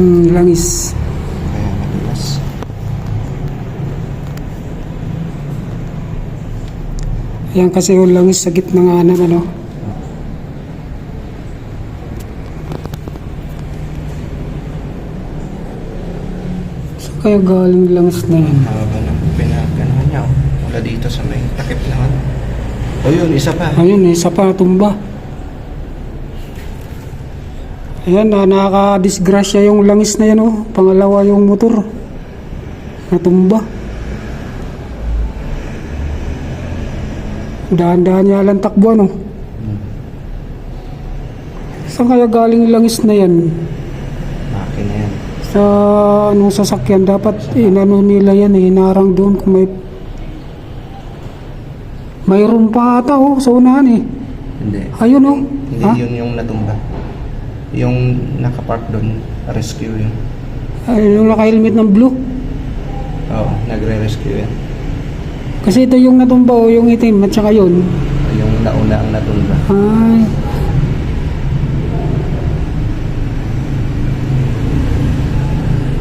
Langis. Kaya madulas. Ayan kasi yung langis sa gitna nga ng ano. Saan kaya galing langis na yan? Haba ng pinaganohan niya. Wala dito sa may takip naman. O yun, isa pa. Ayun, isa pa tumba. Ayan, nakaka-disgrasya yung langis na yan, oh. Pangalawa yung motor. Natumba. Dahan-dahan niya lang takbo, ano? Saan kaya galing langis na yan? Makina yan. Sa anong sasakyan? Dapat inano nila yan, hinarang doon kung mayroon pa ata, oh, sa unahan, eh. Hindi. Ayun, oh. Hindi Ha? yun yung natumba. Yung nakapark doon, rescue yun. Ay, yung naka-helmet ng blue. Oo, nagre-rescue yan. Kasi ito yung natumba, o yung itim, at saka yun. Yung nauna ang natumba. Ay.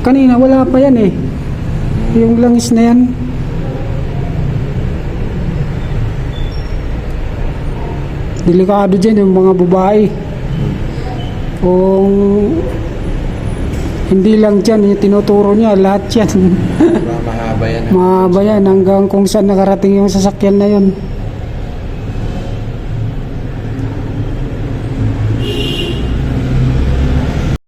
Kanina wala pa yan, eh. Yung langis na yan. Delikado dyan yung mga babae. Kung hindi lang dyan, yung tinuturo niya, lahat yan. Mahaba yan. Mahaba yan hanggang kung saan nakarating yung sasakyan na yun.